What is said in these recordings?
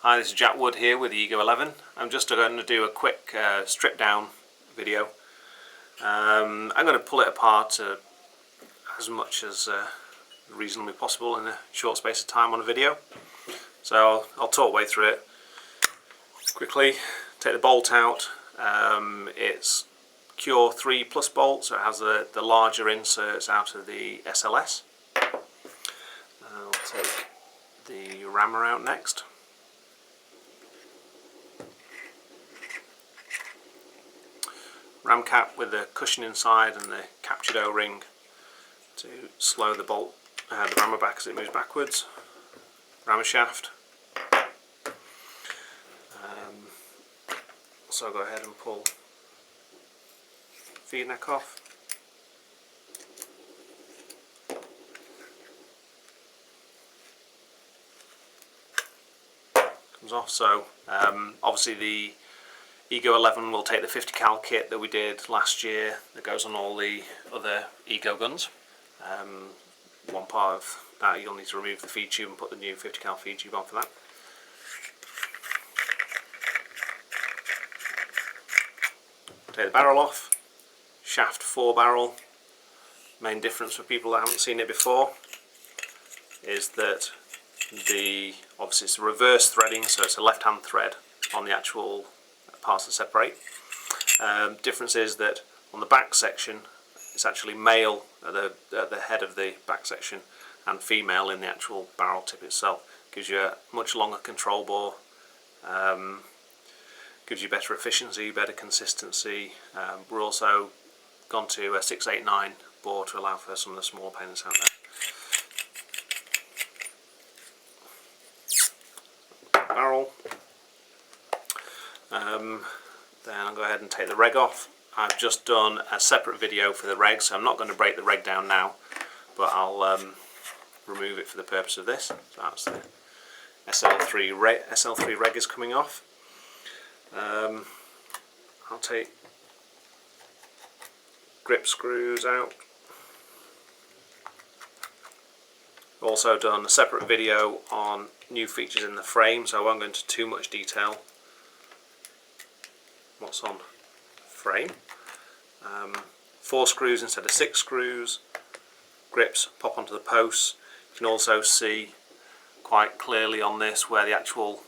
Hi, this is Jack Wood here with the Ego11. I'm just going to do a quick strip down video. I'm going to pull it apart as much as reasonably possible in a short space of time on a video. So I'll talk way through it quickly. Take the bolt out. It's Cure 3 Plus bolt, so it has the larger inserts out of the SLS. I'll take the rammer out next. Ram cap with the cushion inside and the captured O-ring to slow the bolt, the rammer back as it moves backwards. Rammer shaft. So I'll go ahead and pull feed neck off. Comes off. So obviously the Ego11 will take the 50 cal kit that we did last year that goes on all the other Ego guns. One part of that you'll need to remove the feed tube and put the new 50 cal feed tube on for that. Take the barrel off. Shaft 4 barrel. Main difference for people that haven't seen it before is that obviously it's a reverse threading, so it's a left hand thread on the actual parts that separate. Difference is that on the back section it's actually male at the head of the back section and female in the actual barrel tip itself. Gives you a much longer control bore, gives you better efficiency, better consistency. We're also gone to a 689 bore to allow for some of the smaller painters out there. Barrel. Then I'll go ahead and take the reg off. I've just done a separate video for the reg, so I'm not going to break the reg down now, but I'll remove it for the purpose of this. So that's the SL3 reg is coming off. I'll take grip screws out. Also done a separate video on new features in the frame, so I won't go into too much detail what's on frame. 4 screws instead of 6 screws. Grips pop onto the posts. You can also see quite clearly on this where the actual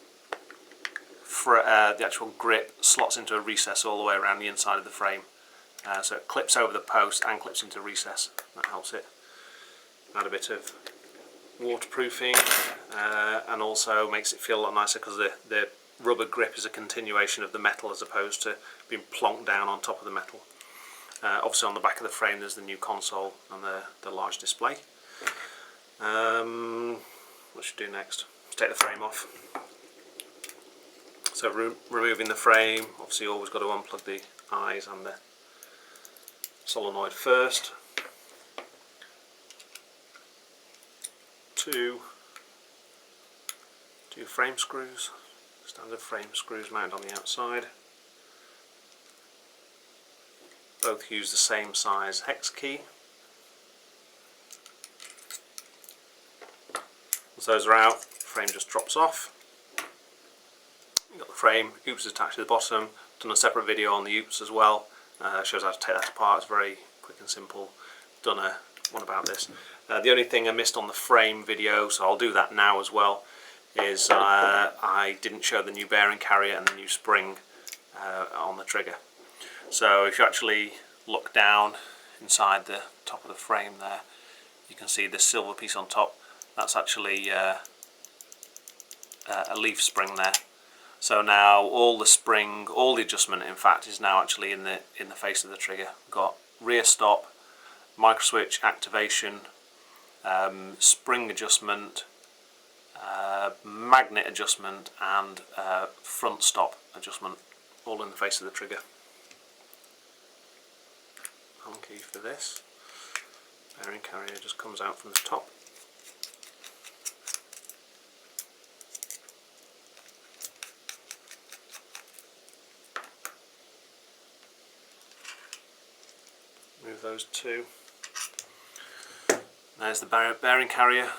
grip slots into a recess all the way around the inside of the frame. So it clips over the post and clips into recess. That helps it add a bit of waterproofing and also makes it feel a lot nicer because the rubber grip is a continuation of the metal as opposed to being plonked down on top of the metal. Obviously on the back of the frame there's the new console and the large display. What should we do next? Let's take the frame off. So removing the frame, obviously you always got to unplug the eyes and the solenoid first. 2 frame screws. Standard frame screws mounted on the outside. Both use the same size hex key. Once those are out, the frame just drops off. You've got the frame, oops is attached to the bottom. Done a separate video on the oops as well. Shows how to take that apart. It's very quick and simple. Done one about this. The only thing I missed on the frame video, so I'll do that now as well, is I didn't show the new bearing carrier and the new spring on the trigger. So if you actually look down inside the top of the frame there, you can see this silver piece on top. That's actually a leaf spring there. So now all the adjustment in fact is now actually in the face of the trigger. We've got rear stop, micro switch activation, spring adjustment, magnet adjustment and front stop adjustment, all in the face of the trigger. Home key for this. Bearing carrier just comes out from the top. Move those 2. There's the bearing carrier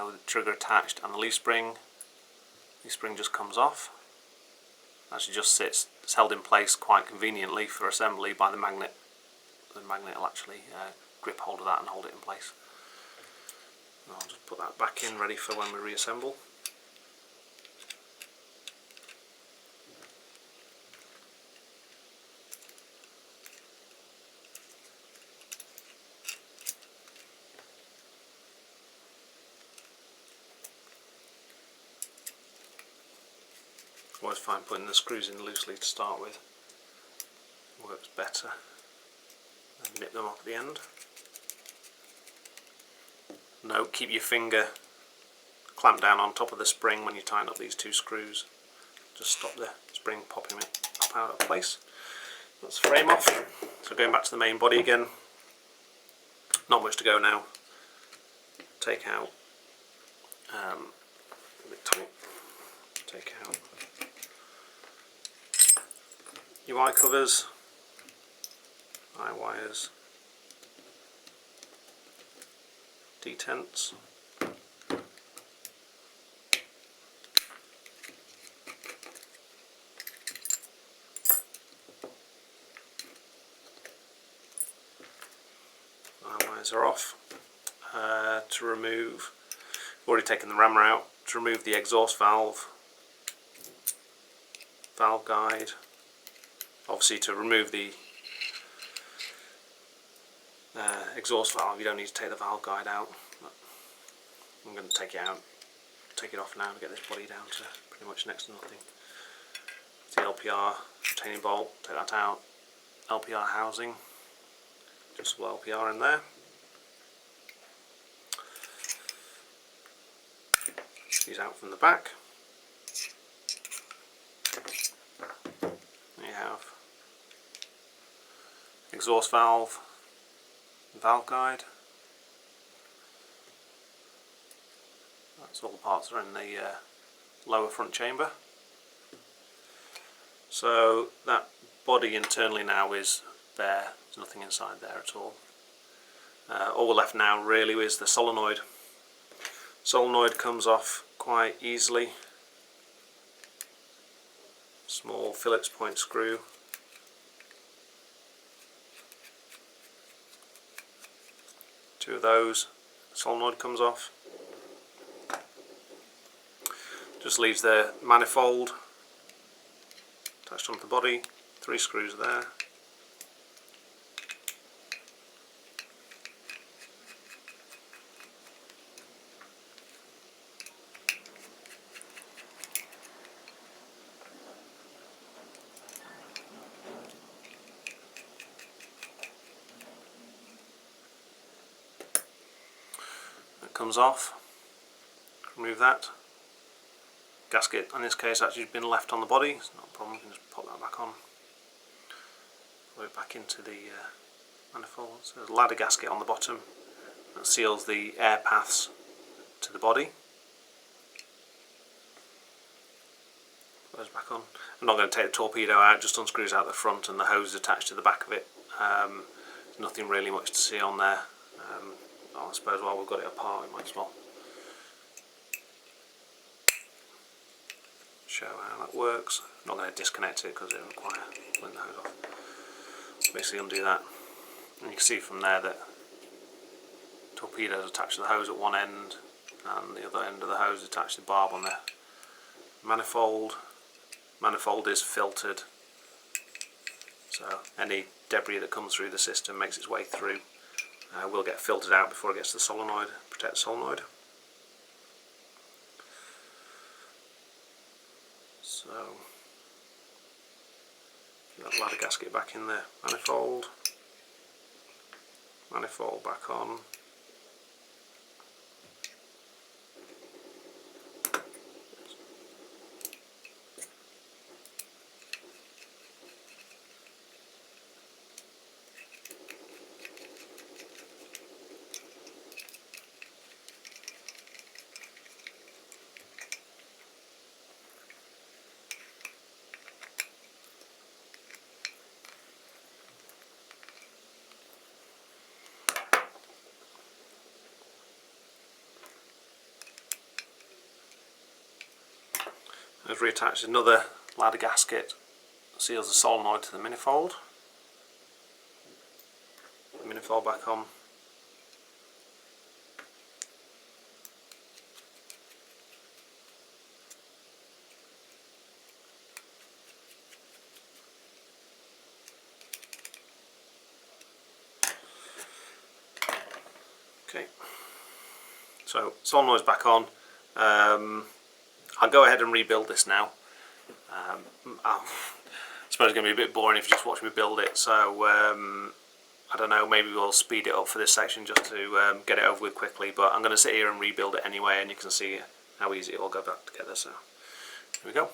with the trigger attached and the leaf spring. the spring just comes off. Actually just sits, it's held in place quite conveniently for assembly by the magnet. The magnet will actually grip hold of that and hold it in place. And I'll just put that back in ready for when we reassemble. Always find putting the screws in loosely to start with works better. And nip them off at the end. Note, keep your finger clamped down on top of the spring when you tighten up these two screws. Just stop the spring popping it up out of place. That's the frame off. So going back to the main body again, not much to go now. Take out a bit tight. Take out your eye covers, eye wires, detents, eye wires are off. To remove, we've already taken the rammer out. To remove the exhaust valve, valve guide. Obviously to remove the exhaust valve you don't need to take the valve guide out, but I'm going to take it out, take it off now to get this body down to pretty much next to nothing. The LPR retaining bolt, take that out. LPR housing, just LPR in there. These out from the back. You have exhaust valve, valve guide. That's all the parts that are in the lower front chamber. So that body internally now is bare, there's nothing inside there at all. All we're left now really is the solenoid. Solenoid comes off quite easily. Small Phillips point screw. Two of those, solenoid comes off. Just leaves the manifold attached onto the body, 3 screws there. That comes off, remove that. Gasket in this case actually has been left on the body, it's not a problem, you can just pop that back on. Put it back into the manifold. So there's a ladder gasket on the bottom that seals the air paths to the body. Put those back on. I'm not going to take the torpedo out, just unscrews out the front and the hose is attached to the back of it. Nothing really much to see on there. I suppose while we've got it apart we might as well show how that works. I'm not going to disconnect it because it will require pulling the hose off. Basically undo that, and you can see from there that the torpedo is attached to the hose at one end and the other end of the hose is attached to the barb on the manifold. Manifold is filtered, so any debris that comes through the system makes its way through. Will get filtered out before it gets to the solenoid, protect the solenoid. So, that ladder gasket back in the manifold, manifold back on. I've reattached another ladder gasket, seals the solenoid to the manifold. The manifold back on. Okay, so solenoid's back on. I'll go ahead and rebuild this now. I suppose it's going to be a bit boring if you just watch me build it, so I don't know, maybe we'll speed it up for this section just to get it over with quickly, but I'm going to sit here and rebuild it anyway, and you can see how easy it all goes back together. So here we go.